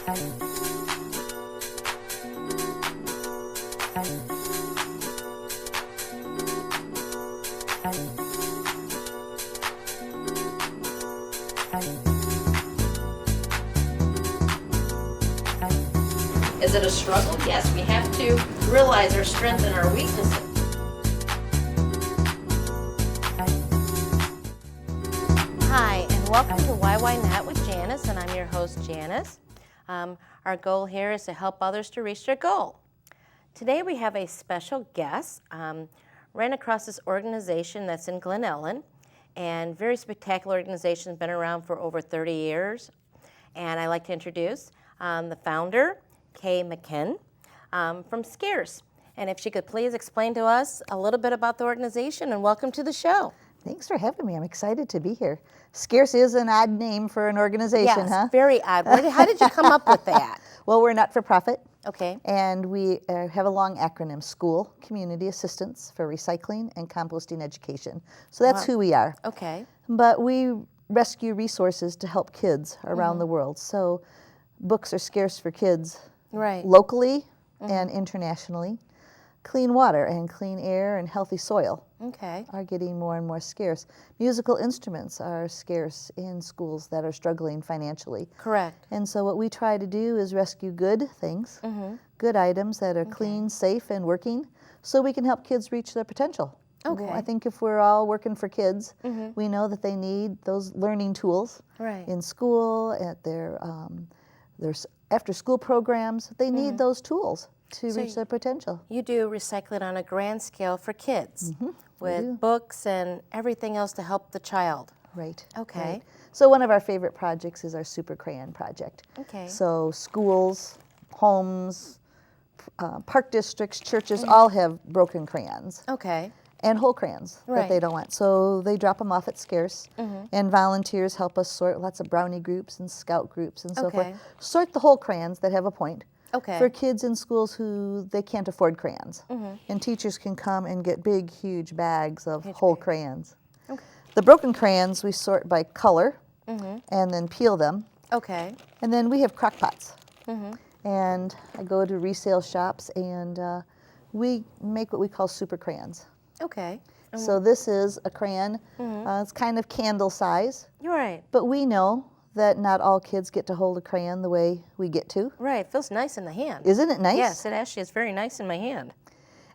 Is it a struggle? Yes, we have to realize our strengths and our weaknesses. Hi, and welcome to Why Not with Janice, and I'm your host, Janice. Our goal here is to help others to reach their goal. Today we have a special guest. Ran across this organization that's in Glen Ellen, and very spectacular organization, been around for over 30 years. And I'd like to introduce the founder, Kay McKinn, from Scarce. And if she could please explain to us a little bit about the organization, and welcome to the show. Thanks for having me. I'm excited to be here. Scarce is an odd name for an organization, yes, huh? Very odd. How did you come up with that? Well, we're not-for-profit. Okay. And we have a long acronym, School Community Assistance for Recycling and Composting Education. So that's who we are. Okay. But we rescue resources to help kids around the world. So books are scarce for kids locally and internationally. Clean water and clean air and healthy soil are getting more and more scarce. Musical instruments are scarce in schools that are struggling financially. Correct. And so what we try to do is rescue good things, good items that are clean, safe, and working, so we can help kids reach their potential. Okay. Well, I think if we're all working for kids, we know that they need those learning tools in school, at their after-school programs. They need those tools to reach their potential. You do recycling on a grand scale for kids with books and everything else to help the child. Right. Okay. Right. So one of our favorite projects is our Super Crayon project. Okay. So schools, homes, park districts, churches all have broken crayons. Okay. And whole crayons that they don't want. So they drop them off at Scarce, and volunteers help us sort lots of brownie groups and scout groups and so forth. Sort the whole crayons that have a point for kids in schools who they can't afford crayons. And teachers can come and get big, huge bags of whole crayons. Okay. The broken crayons we sort by color and then peel them. Okay. And then we have crock pots. And I go to resale shops and we make what we call super crayons. Okay. So this is a crayon. It's kind of candle size. You're right. But we know that not all kids get to hold a crayon the way we get to. Right. It feels nice in the hand. Isn't it nice? Yes, it actually is very nice in my hand.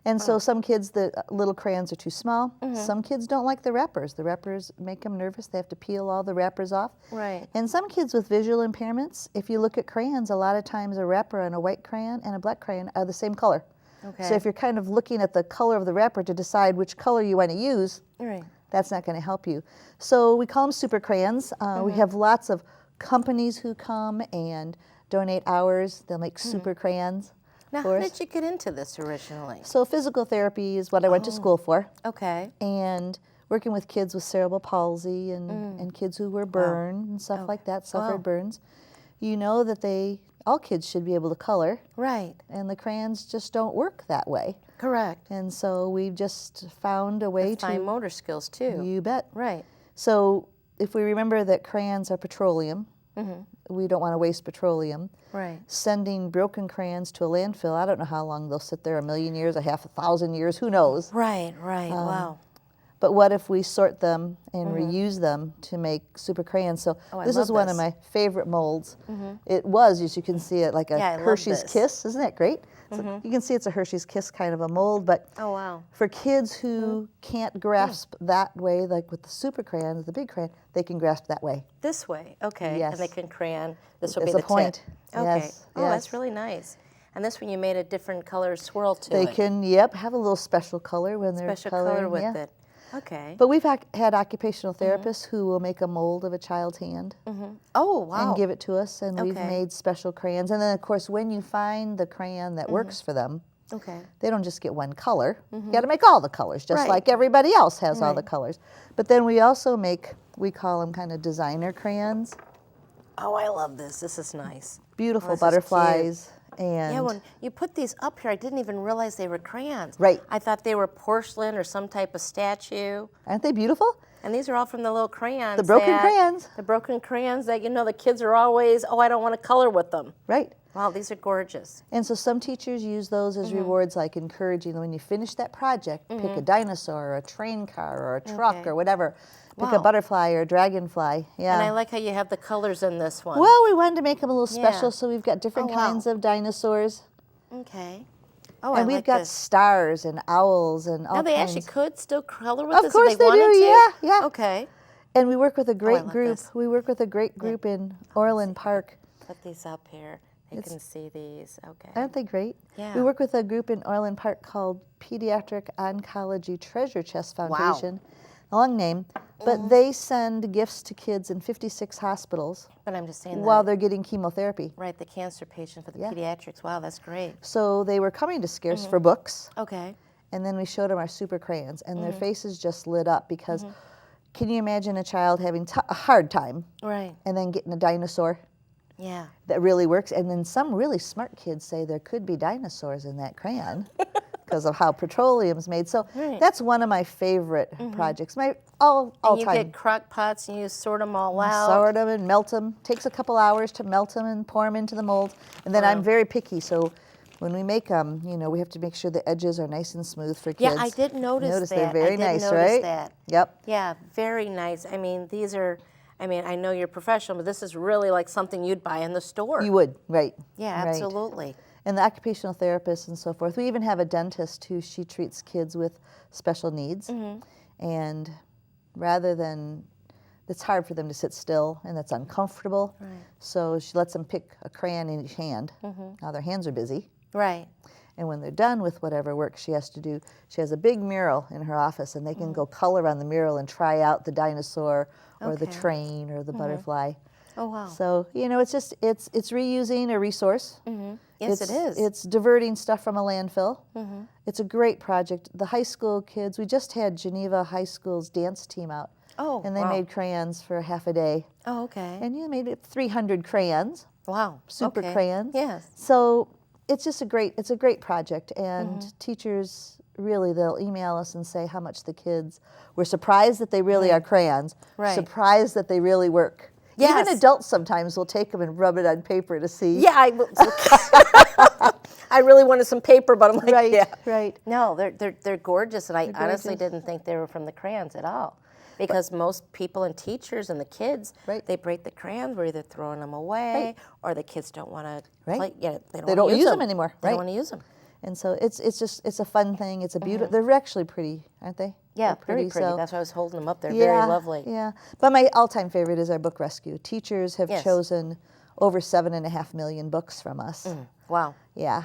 And so some kids, the little crayons are too small. Some kids don't like the wrappers. The wrappers make them nervous. They have to peel all the wrappers off. Right. And some kids with visual impairments, if you look at crayons, a lot of times a wrapper on a white crayon and a black crayon are the same color. Okay. So if you're kind of looking at the color of the wrapper to decide which color you want to use, that's not going to help you. So we call them super crayons. We have lots of companies who come and donate hours. They'll make super crayons. Now, how did you get into this originally? So physical therapy is what I went to school for. Okay. And working with kids with cerebral palsy and kids who were burned and stuff like that, suffered burns. You know that all kids should be able to color. Right. And the crayons just don't work that way. Correct. And so we've just found a way to... fine motor skills, too. You bet. Right. So if we remember that crayons are petroleum, we don't want to waste petroleum. Right. Sending broken crayons to a landfill, I don't know how long they'll sit there, 1,000,000 years, 500,000 years, who knows? Right, right, wow. But what if we sort them and reuse them to make super crayons? So this is one of my favorite molds. It was, as you can see it, like a Hershey's Kiss. Isn't that great? So you can see it's a Hershey's Kiss kind of a mold. But for kids who can't grasp that way, like with the super crayon, the big crayon, they can grasp that way. This way, okay. Yes. And they can crayon. This will be the the point. tip. Okay. Yes. Oh, that's really nice. And this one you made a different color swirl to They it. can, have a little special color when they're Special coloring. color with it. Okay. But we've had occupational therapists who will make a mold of a child's hand. Oh, wow. And give it to us, and we've made special crayons. And then, of course, when you find the crayon that works for them, they don't just get one color. You got to make all the colors, just like everybody else has all the colors. But then we also make, we call them kind of designer crayons. Oh, I love this. This is nice. Beautiful butterflies. And yeah, when you put these up here, I didn't even realize they were crayons. Right. I thought they were porcelain or some type of statue. Aren't they beautiful? And these are all from the little crayons. The broken crayons. The broken crayons that, the kids are always, oh, I don't want to color with them. Right. Wow, these are gorgeous. And so some teachers use those as rewards, like encouraging when you finish that project, pick a dinosaur or a train car or a truck or whatever. Pick a butterfly or a dragonfly. Yeah. And I like how you have the colors in this one. Well, we wanted to make them a little special, so we've got different kinds of dinosaurs. Okay. Oh, and we've got stars and owls and all kinds. Now they actually could still color with this if they wanted to? Of course they do, yeah. Okay. And we work with a great group. We work with a great group in Orland Park. Put these up here. They can see these. Okay. Aren't they great? Yeah. We work with a group in Orland Park called Pediatric Oncology Treasure Chest Foundation. Wow. Long name, but they send gifts to kids in 56 hospitals. But I'm just saying while they're getting chemotherapy. Right, the cancer patient for the pediatrics. Wow, that's great. So they were coming to Scarce for books. Okay. And then we showed them our super crayons, and their faces just lit up because can you imagine a child having a hard time? Right. And then getting a dinosaur? Yeah. That really works. And then some really smart kids say there could be dinosaurs in that crayon because of how petroleum's made. So that's one of my favorite projects. My all and you time. get crock pots and you sort them all out. Sort them and melt them. Takes a couple hours to melt them and pour them into the mold. And then I'm very picky, so when we make them, we have to make sure the edges are nice and smooth for kids. Yeah, I did notice that. They're very nice, right? That. Yep. Yeah, very nice. I mean, these are. I know you're professional, but this is really like something you'd buy in the store. You would, right. Yeah, right. absolutely. And the occupational therapists and so forth. We even have a dentist who she treats kids with special needs. And rather than, it's hard for them to sit still and that's uncomfortable. Right. So she lets them pick a crayon in each hand. Now their hands are busy. Right. And when they're done with whatever work she has to do, she has a big mural in her office and they can go color on the mural and try out the dinosaur or the train or the butterfly. Oh, wow. So, it's just, it's reusing a resource. Yes, it is. It's diverting stuff from a landfill. It's a great project. The high school kids, we just had Geneva High School's dance team out. Oh, and they made crayons for half a day. Oh, okay. And made 300 crayons. Wow. Super crayons. Yes. So it's just a great project. And teachers, really, they'll email us and say how much the kids were surprised that they really are crayons, surprised that they really work. Yes. Even adults sometimes will take them and rub it on paper to see. Yeah, I really wanted some paper, but I'm like, right. No, they're gorgeous, and I honestly didn't think they were from the crayons at all. Because most people and teachers and the kids, they break the crayons, we're either throwing them away or the kids don't want to play. Yeah, they don't use them anymore. They don't want to use them. And so it's a fun thing. It's a beautiful. They're actually pretty, aren't they? Yeah, very pretty. So, that's why I was holding them up. They're very lovely. Yeah, but my all-time favorite is our book rescue. Teachers have chosen over 7.5 million books from us. Wow. Yeah.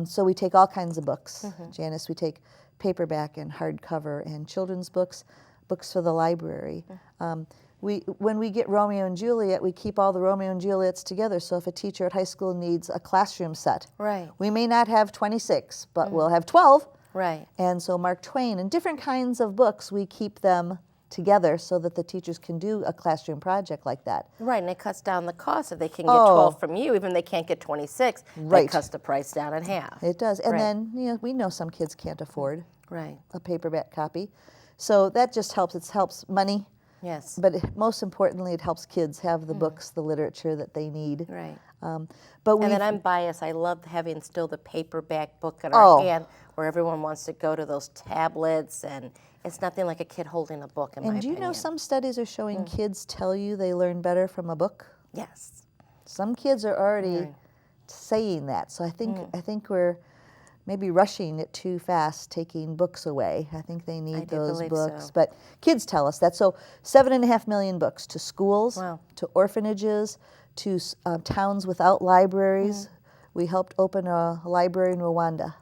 So we take all kinds of books, Janice. We take paperback and hardcover and children's books, books for the library. When we get Romeo and Juliet, we keep all the Romeo and Juliets together. So if a teacher at high school needs a classroom set, we may not have 26, but we'll have 12. Right. And so Mark Twain and different kinds of books, we keep them together so that the teachers can do a classroom project like that. Right, and it cuts down the cost. If they can get 12 from you, even if they can't get 26, it cuts the price down in half. It does. And then we know some kids can't afford a paperback copy. So that just helps. It helps money. Yes. But most importantly, it helps kids have the books, the literature that they need. Right. And then I'm biased. I love having still the paperback book in our hand where everyone wants to go to those tablets, and it's nothing like a kid holding a book, in my opinion. And do you know some studies are showing kids tell you they learn better from a book? Yes. Some kids are already saying that. So I think we're maybe rushing it too fast, taking books away. I think they need those books. So. But kids tell us that. So 7.5 million books to schools, to orphanages, to towns without libraries. We helped open a library in Rwanda.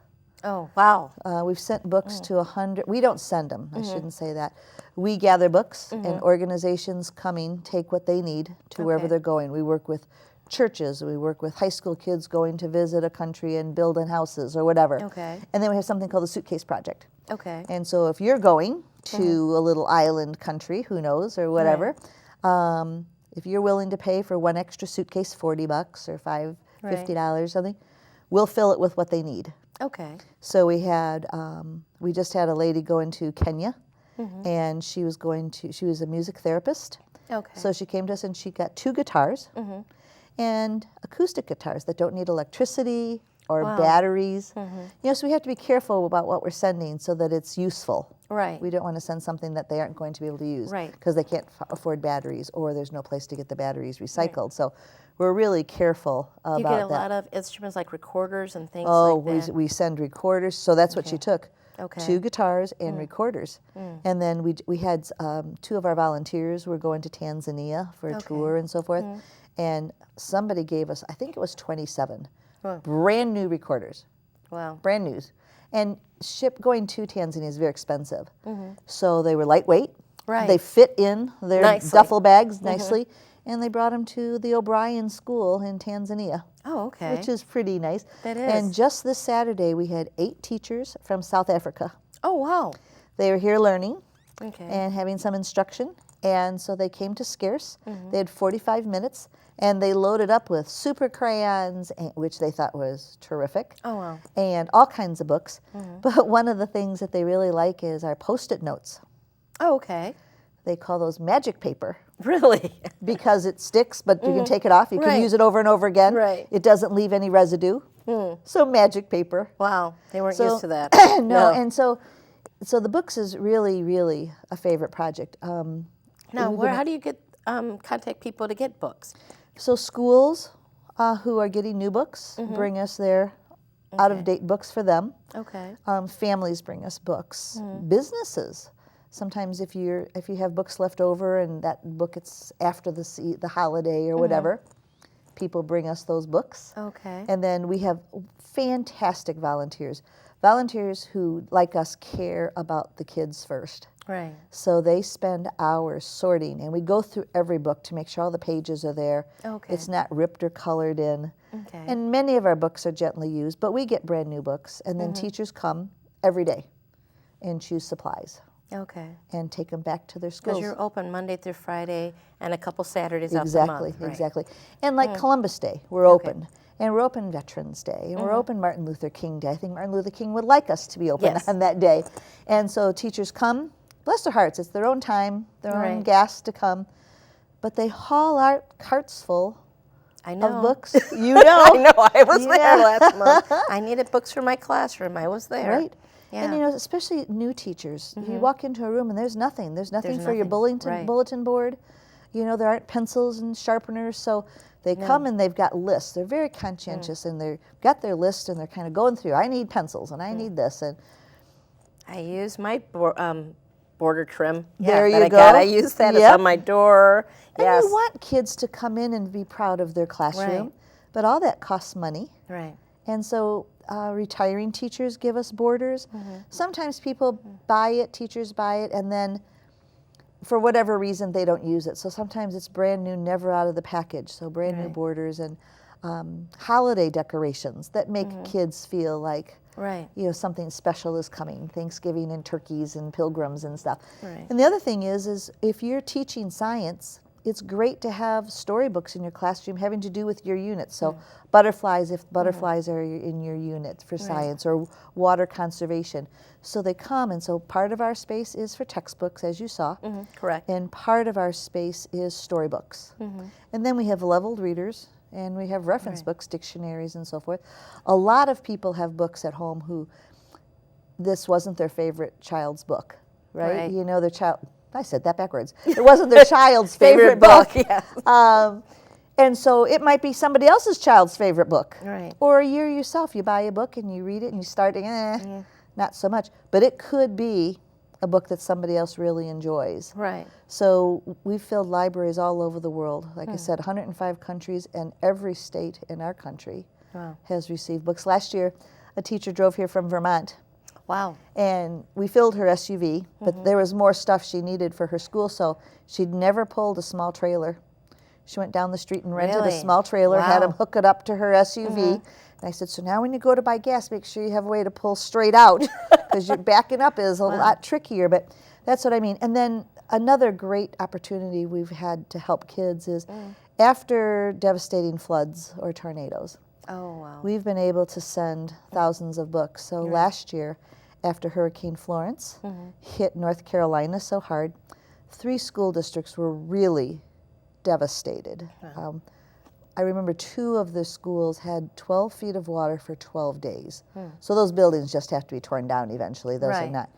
Oh, wow. We've sent books to 100. We don't send them. I shouldn't say that. We gather books, and organizations coming take what they need to wherever they're going. We work with churches. We work with high school kids going to visit a country and building houses or whatever. Okay. And then we have something called the Suitcase Project. Okay. And so if you're going to a little island country, who knows, or whatever, if you're willing to pay for one extra suitcase, $40 or $50, something, we'll fill it with what they need. Okay. So we just had a lady go into Kenya, and she was a music therapist. Okay. So she came to us and she got 2 guitars and acoustic guitars that don't need electricity or batteries. So we have to be careful about what we're sending so that it's useful. Right. We don't want to send something that they aren't going to be able to use. Right. Because they can't afford batteries or there's no place to get the batteries recycled. So we're really careful about that. You get a lot of instruments like recorders and things like that? Oh, we send recorders. So that's what she took. Okay. 2 guitars and recorders. And then we had 2 of our volunteers were going to Tanzania for a tour and so forth. And somebody gave us, I think it was 27, brand new recorders. Wow. Brand new. And going to Tanzania is very expensive. So they were lightweight. Right. They fit in their Nicely. duffel bags nicely. And they brought them to the O'Brien School in Tanzania. Oh, okay. Which is pretty nice. That is. And just this Saturday, we had 8 teachers from South Africa. Oh, wow. They were here learning and having some instruction. And so they came to Scarce. They had 45 minutes. And they loaded up with super crayons, which they thought was terrific. Oh, wow. And all kinds of books. But one of the things that they really like is our Post-it notes. Oh, okay. They call those magic paper. Really? Because it sticks, but you can take it off. You can use it over and over again. Right. It doesn't leave any residue. So magic paper. Wow. They weren't used to that. No. And so the books is really, really a favorite project. Now, how do you get contact people to get books? So schools who are getting new books bring us their out-of-date books for them. Okay. Families bring us books. Businesses. Sometimes if you have books left over and that book it's after the holiday or whatever, people bring us those books. Okay. And then we have fantastic volunteers. Volunteers who, like us, care about the kids first. Right. So they spend hours sorting, and we go through every book to make sure all the pages are there. Okay. It's not ripped or colored in. Okay. And many of our books are gently used, but we get brand new books, and then teachers come every day and choose supplies. Okay. And take them back to their schools. Because you're open Monday through Friday and a couple Saturdays out the Exactly, month. Right. exactly. And like Columbus Day, we're open. And we're open Veterans Day, and we're open Martin Luther King Day. I think Martin Luther King would like us to be open on that day. And so teachers come, bless their hearts, it's their own time, their own gas to come, but they haul our carts full of books. You know. I know, I was there last month. I needed books for my classroom. I was there. Right. Yeah. And especially new teachers, you walk into a room and there's nothing. There's nothing for your bulletin board. There aren't pencils and sharpeners, so they come and they've got lists. They're very conscientious and they've got their list and they're kind of going through, I need pencils and I need this. And I use my border trim there that you go. I use that. It's on my door. And you want kids to come in and be proud of their classroom, but all that costs money. Right. And so retiring teachers give us borders. Sometimes people buy it, teachers buy it, and then for whatever reason they don't use it. So sometimes it's brand new, never out of the package. So brand new borders and holiday decorations that make kids feel like something special is coming. Thanksgiving and turkeys and pilgrims and stuff. Right. And the other thing is if you're teaching science, it's great to have storybooks in your classroom having to do with your unit. So butterflies, if butterflies are in your unit for science, or water conservation. So they come, and so part of our space is for textbooks, as you saw. Correct. And part of our space is storybooks. And then we have leveled readers, and we have reference books, dictionaries, and so forth. A lot of people have books at home who this wasn't their favorite child's book, right? Their child... I said that backwards. It wasn't their child's favorite book. And so it might be somebody else's child's favorite book. Right. Or you yourself, you buy a book and you read it and you start, not so much. But it could be a book that somebody else really enjoys. Right. So we've filled libraries all over the world. Like I said, 105 countries, and every state in our country has received books. Last year, a teacher drove here from Vermont. Wow. And we filled her SUV, but there was more stuff she needed for her school, so she'd never pulled a small trailer. She went down the street and rented a small trailer, had them hook it up to her SUV. And I said, so now when you go to buy gas, make sure you have a way to pull straight out, because you're backing up is a lot trickier, but that's what I mean. And then another great opportunity we've had to help kids is after devastating floods or tornadoes, oh, wow. we've been able to send thousands of books. So last year, after Hurricane Florence hit North Carolina so hard. 3 school districts were really devastated. Wow. I remember 2 of the schools had 12 feet of water for 12 days. So those buildings just have to be torn down eventually. Those are not.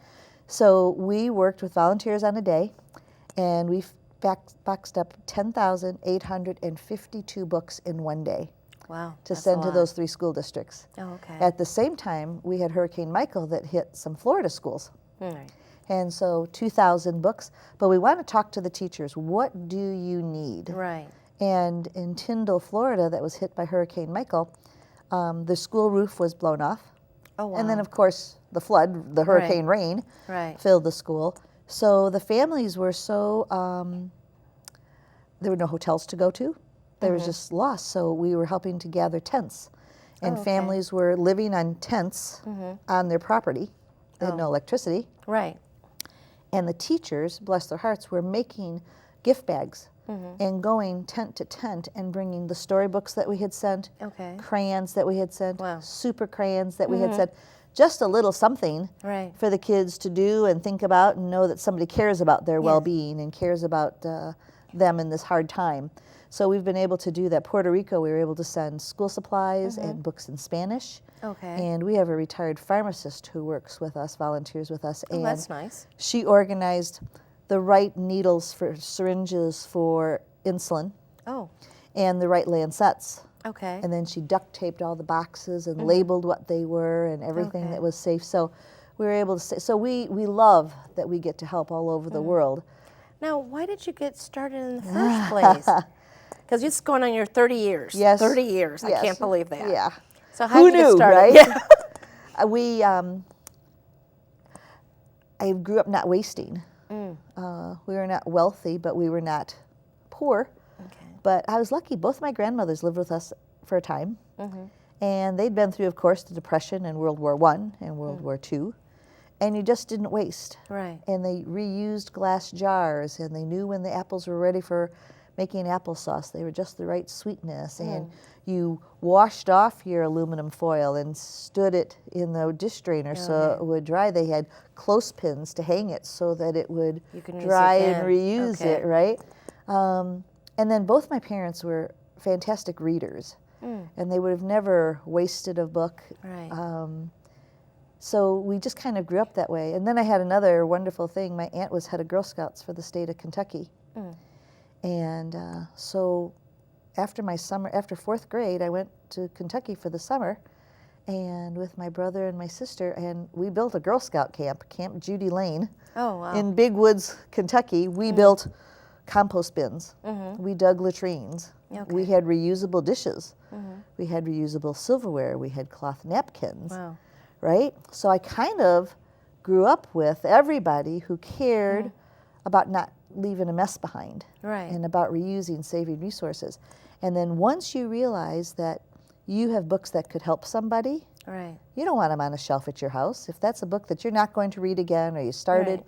So we worked with volunteers on a day, and we boxed up 10,852 books in one day. Wow, to send to those 3 school districts. Oh, okay. At the same time, we had Hurricane Michael that hit some Florida schools. Right. And so 2,000 books. But we want to talk to the teachers. What do you need? Right. And in Tyndall, Florida, that was hit by Hurricane Michael, the school roof was blown off. Oh, wow. And then, of course, the flood, the hurricane rain, filled the school. So the families were so, there were no hotels to go to. They were just lost, so we were helping to gather tents. And families were living on tents on their property. They had no electricity. Right. And the teachers, bless their hearts, were making gift bags and going tent to tent and bringing the storybooks that we had sent, crayons that we had sent, super crayons that we had sent, just a little something for the kids to do and think about and know that somebody cares about their well-being and cares about them in this hard time. So we've been able to do that. Puerto Rico, we were able to send school supplies and books in Spanish. And we have a retired pharmacist who works with us, volunteers with us. And that's nice. She organized the right needles for syringes for insulin. And the right lancets. And then she duct taped all the boxes and labeled what they were and everything that was safe. So we were able to say, so we love that we get to help all over the world. Now, why did you get started in the first place? Because it's going on your 30 years. Yes. 30 years. I can't believe that. Yeah. So how did you get started? Right? I grew up not wasting. We were not wealthy, but we were not poor. But I was lucky. Both my grandmothers lived with us for a time. And they'd been through, of course, the Depression and World War I and World War II. And you just didn't waste. And they reused glass jars, and they knew when the apples were ready for making applesauce. They were just the right sweetness. And you washed off your aluminum foil and stood it in the dish drainer so it would dry. They had clothespins to hang it so that it would dry and reuse it, right? And then both my parents were fantastic readers. And they would have never wasted a book. So we just kind of grew up that way. And then I had another wonderful thing. My aunt was head of Girl Scouts for the state of Kentucky. And so after my summer, after 4th grade, I went to Kentucky for the summer, and with my brother and my sister, and we built a Girl Scout camp, Camp Judy Lane, in Big Woods, Kentucky. We built compost bins. We dug latrines. We had reusable dishes. We had reusable silverware. We had cloth napkins. Right? So I kind of grew up with everybody who cared about not leaving a mess behind and about reusing, saving resources. And then once you realize that you have books that could help somebody, you don't want them on a shelf at your house. If that's a book that you're not going to read again or you started,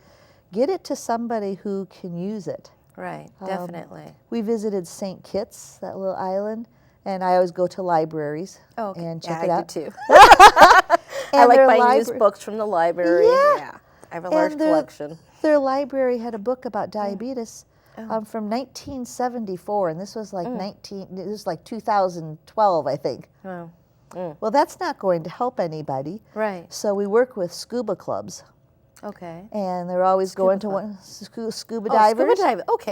get it to somebody who can use it. Definitely. We visited St. Kitts, that little island, and I always go to libraries and check it out. I do too. I like buying used books from the library. I have a large collection. Their library had a book about diabetes from 1974, and this was like 2012, I think. Well, that's not going to help anybody. So we work with scuba clubs. And they're always going to scuba divers.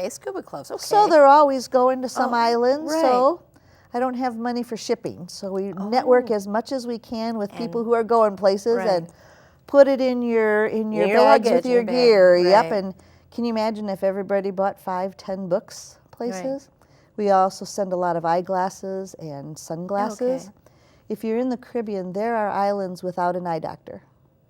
Scuba clubs. So they're always going to some islands. So I don't have money for shipping, so we network as much as we can with people who are going places and put it in your bags with your gear. And can you imagine if everybody bought 5, 10 books places? We also send a lot of eyeglasses and sunglasses. If you're in the Caribbean, there are islands without an eye doctor.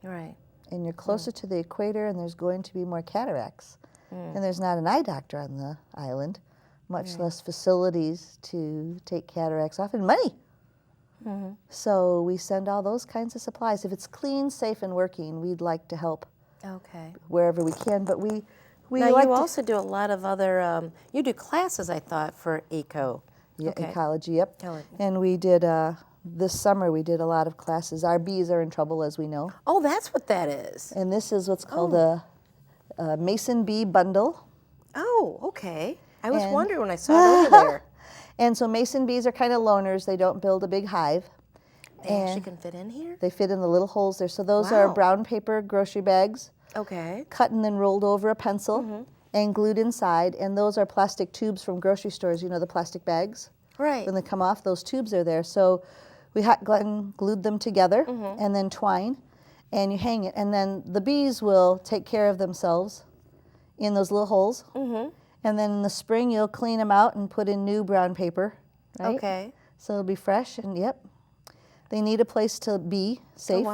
And you're closer to the equator, and there's going to be more cataracts. And there's not an eye doctor on the island, much less facilities to take cataracts off, and money. So we send all those kinds of supplies. If it's clean, safe, and working, we'd like to help wherever we can. But we now like you also do a lot of other, you do classes, I thought, for eco. Ecology, And we did this summer we did a lot of classes. Our bees are in trouble, as we know. Oh, that's what that is. And this is what's called a mason bee bundle. Oh, okay. I was wondering when I saw it over there. And so mason bees are kind of loners. They don't build a big hive. They actually can fit in here? They fit in the little holes there. So those are brown paper grocery bags. Okay. Cut and then rolled over a pencil and glued inside. And those are plastic tubes from grocery stores, you know, the plastic bags. Right. When they come off, those tubes are there. So we hot glued them together and then twine, and you hang it. And then the bees will take care of themselves in those little holes. And then in the spring, you'll clean them out and put in new brown paper, right? Okay. So it'll be fresh, and they need a place to be safe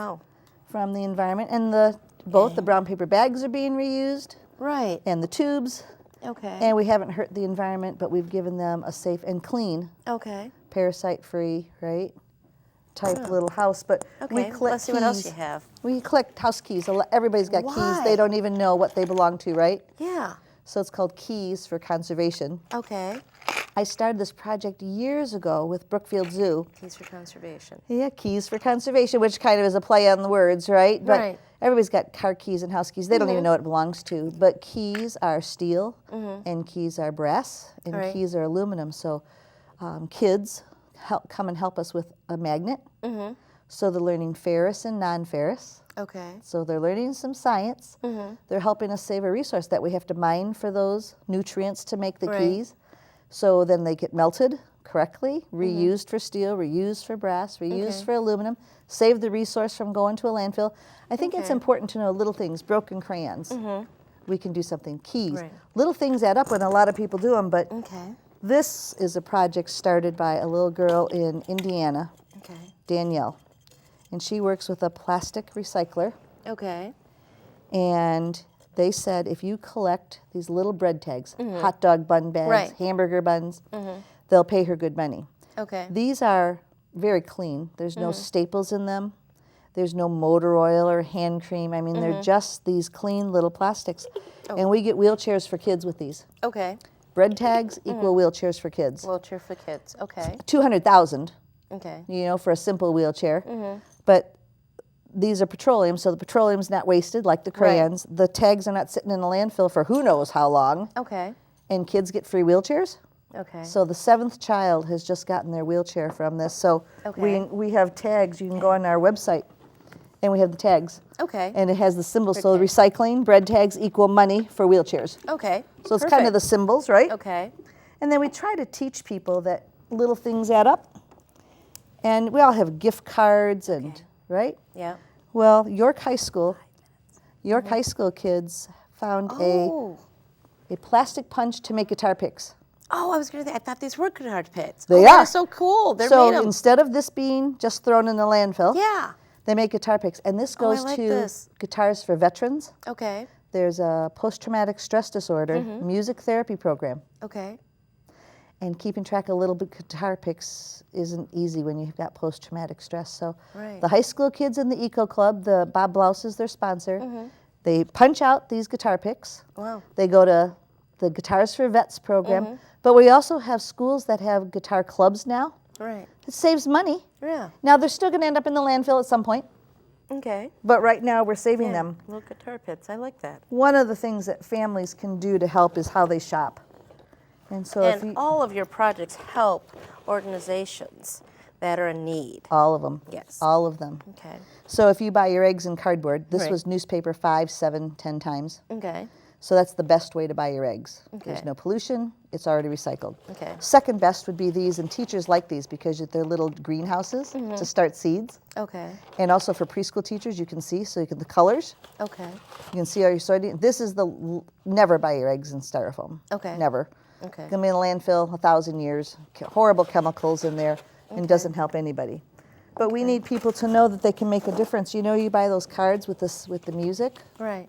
from the environment. And both the brown paper bags are being reused. Right. And the tubes. Okay. And we haven't hurt the environment, but we've given them a safe and clean, parasite-free, right, type little house. But we collect let's see what else you have. We collect house keys. Everybody's got keys. They don't even know what they belong to, right? Yeah. So it's called Keys for Conservation. Okay. I started this project years ago with Brookfield Zoo. Keys for Conservation. Yeah, Keys for Conservation, which kind of is a play on the words, right? But everybody's got car keys and house keys. They don't even know what it belongs to. But keys are steel, and keys are brass, and keys are aluminum. So kids come and help us with a magnet. So they're learning ferrous and non-ferrous. Okay. So they're learning some science. They're helping us save a resource that we have to mine for those nutrients to make the keys. So then they get melted correctly, reused for steel, reused for brass, reused for aluminum, save the resource from going to a landfill. I think it's important to know little things, broken crayons. We can do something. Keys. Little things add up, and a lot of people do them, but this is a project started by a little girl in Indiana, Danielle. And she works with a plastic recycler. Okay. And they said if you collect these little bread tags, hot dog bun bags, hamburger buns, they'll pay her good money. Okay. These are very clean. There's no staples in them. There's no motor oil or hand cream. I mean, they're just these clean little plastics. And we get wheelchairs for kids with these. Okay. Bread tags equal wheelchairs for kids. Wheelchair for kids. Okay. 200,000. Okay. You know, for a simple wheelchair. But these are petroleum, so the petroleum's not wasted like the crayons. The tags are not sitting in a landfill for who knows how long. Okay. And kids get free wheelchairs. Okay. So the 7th child has just gotten their wheelchair from this. So we have tags. You can go on our website, and we have the tags. Okay. And it has the symbols. So recycling, bread tags equal money for wheelchairs. Okay. So it's kind of the symbols, right? Okay. And then we try to teach people that little things add up. And we all have gift cards and, right? Yeah. Well, York High School kids found a plastic punch to make guitar picks. Oh, I was going to say, I thought these were guitar pits. They are. They're so cool. They're so made of... instead of this being just thrown in the landfill, they make guitar picks. And this goes to Guitars for Veterans. Okay. There's a post-traumatic stress disorder music therapy program. Okay. And keeping track of little guitar picks isn't easy when you've got post-traumatic stress. So the high school kids in the Eco Club, the Bob Blouse is their sponsor, they punch out these guitar picks. Wow. They go to the Guitars for Vets program. But we also have schools that have guitar clubs now. Right. It saves money. Yeah. Now they're still going to end up in the landfill at some point. Okay. But right now we're saving them. Little guitar pits. I like that. One of the things that families can do to help is how they shop. And so all of your projects help organizations that are in need. All of them. Yes. All of them. Okay. So if you buy your eggs in cardboard, this was newspaper 5, 7, 10 times. Okay. So that's the best way to buy your eggs. Okay. There's no pollution. It's already recycled. Okay. Second best would be these, and teachers like these because they're little greenhouses to start seeds. Okay. And also for preschool teachers, you can see, so you can the colors. Okay. You can see all your soybean. This is never buy your eggs in styrofoam. Okay. Never. Okay. Gonna be in a landfill 1,000 years. Horrible chemicals in there, and doesn't help anybody. But we need people to know that they can make a difference. You know, you buy those cards with the music. Right.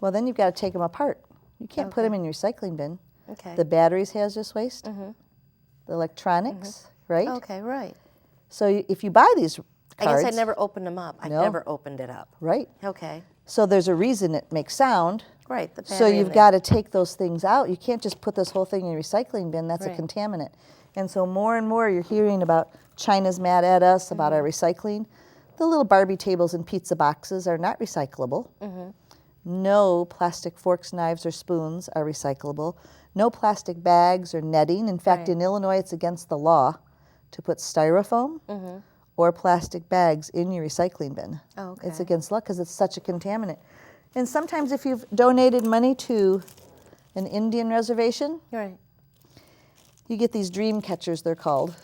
Well, then you've got to take them apart. You can't put them in your recycling bin. Okay. The batteries, hazardous waste. The electronics, right? Okay. Right. So if you buy these cards, I guess I never opened them up. I never opened it up. right? Okay. So there's a reason it makes sound, Right, the battery. So you've got to take those things out. You can't just put this whole thing in a recycling bin. That's a contaminant. And so more and more you're hearing about China's mad at us about our recycling. The little Barbie tables and pizza boxes are not recyclable. No plastic forks, knives, or spoons are recyclable. No plastic bags or netting. In fact, in Illinois, it's against the law to put styrofoam or plastic bags in your recycling bin. It's against law because it's such a contaminant. And sometimes if you've donated money to an Indian reservation, you get these dream catchers, they're called.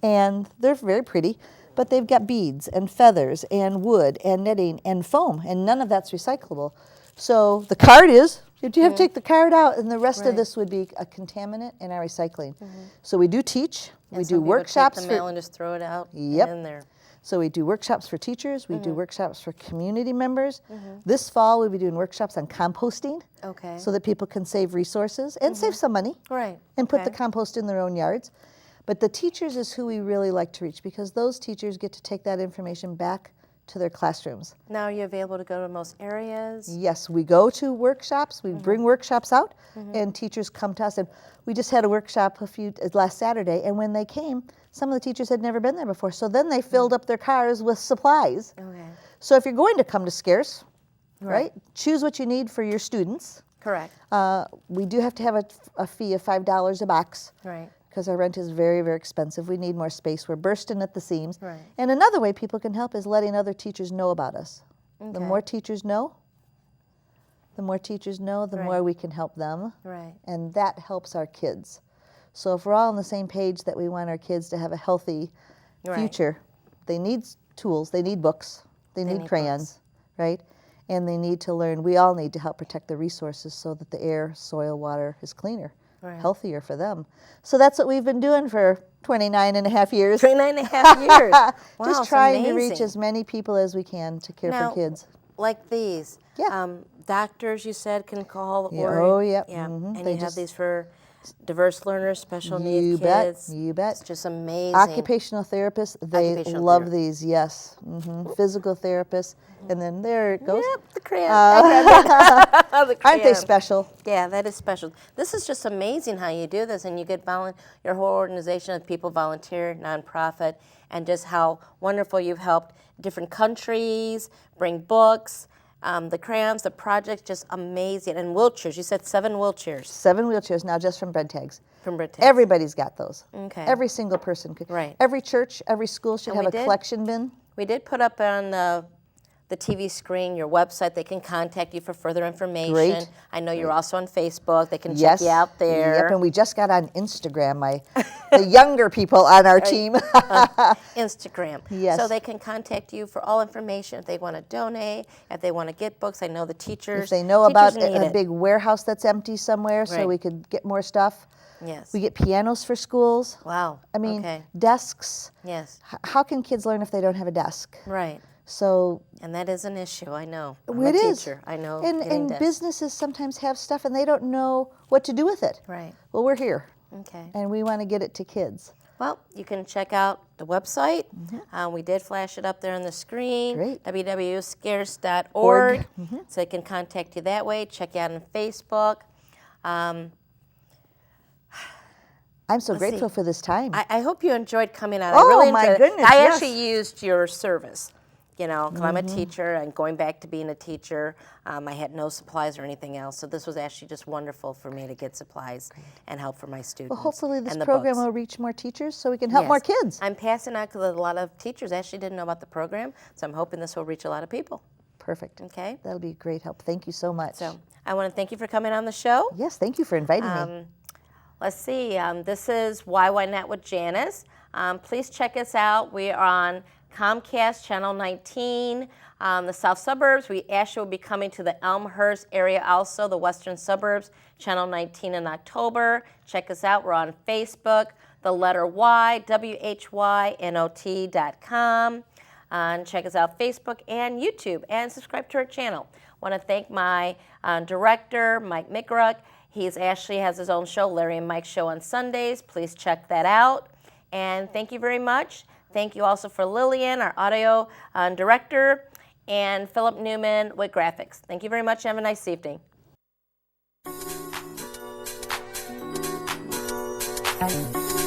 And they're very pretty, but they've got beads and feathers and wood and netting and foam, and none of that's recyclable. So the card is, you have to take the card out, and the rest of this would be a contaminant in our recycling. So we do teach, we do workshops. Take the mail and just throw it out in there. So we do workshops for teachers, we do workshops for community members. This fall we'll be doing workshops on composting so that people can save resources and save some money and put the compost in their own yards. But the teachers is who we really like to reach because those teachers get to take that information back to their classrooms. Now are you available to go to most areas? Yes, we go to workshops, we bring workshops out, and teachers come to us. And we just had a workshop last Saturday, and when they came, some of the teachers had never been there before. So then they filled up their cars with supplies. So if you're going to come to Scarce, choose what you need for your students. Correct. We do have to have a fee of $5 a box. Because our rent is very, very expensive. We need more space. We're bursting at the seams. And another way people can help is letting other teachers know about us. The more teachers know, the more we can help them. And that helps our kids. So if we're all on the same page that we want our kids to have a healthy future, they need tools, they need books, they need crayons, and they need to learn. We all need to help protect the resources so that the air, soil, water is cleaner. Healthier for them. So that's what we've been doing for 29 and a half years. 29 and a half years. Wow, just trying to reach as many people as we can to care for kids. Like these. Doctors, you said, can call or... And you have these for diverse learners, special needs kids. You bet. It's just amazing. Occupational therapists, they love these, Physical therapists. And then there it goes. Yep, the crayon. The crayon. Aren't they special? Yeah, that is special. This is just amazing how you do this, and you get your whole organization of people volunteer, nonprofit, and just how wonderful you've helped different countries, bring books, the crayons, the projects, just amazing. And wheelchairs, you said 7 wheelchairs. 7 wheelchairs now just from bread tags. From bread tags. Everybody's got those. Every single person could. Every church, every school should have a collection bin. We did put up on the TV screen, your website. They can contact you for further information. I know you're also on Facebook. They can check you out there. And we just got on Instagram, the younger people on our team. Instagram. So they can contact you for all information if they want to donate, if they want to get books. I know the teachers. If they know about a big warehouse that's empty somewhere so we could get more stuff. We get pianos for schools. Wow. I mean, desks. How can kids learn if they don't have a desk? So, and that is an issue, I know. I'm a teacher. I know. And businesses sometimes have stuff and they don't know what to do with it. Well, we're here. And we want to get it to kids. Well, you can check out the website. We did flash it up there on the screen. www.scarce.org. So they can contact you that way. Check you out on Facebook. I'm so grateful for this time. I hope you enjoyed coming out. Oh, I really my enjoyed goodness, it. I actually used your service. Because I'm a teacher and going back to being a teacher, I had no supplies or anything else. So this was actually just wonderful for me to get supplies and help for my students. Well, hopefully this program will reach more teachers so we can help more kids. I'm passing out because a lot of teachers actually didn't know about the program. So I'm hoping this will reach a lot of people. Perfect. Okay. That'll be great help. Thank you so much. So I want to thank you for coming on the show. Yes, thank you for inviting me. Let's see. This is YYNet with Janice. Please check us out. We are on Comcast Channel 19, the south suburbs. We actually will be coming to the Elmhurst area also, the western suburbs, Channel 19 in October. Check us out. We're on Facebook, the letter Y, WHYNOT.com. And check us out Facebook and YouTube, and subscribe to our channel. I want to thank my director, Mike Mickruck. He actually has his own show, Larry and Mike's Show on Sundays. Please check that out. And thank you very much. Thank you also for Lillian, our audio director, and Philip Newman with graphics. Thank you very much. Have a nice evening. Bye.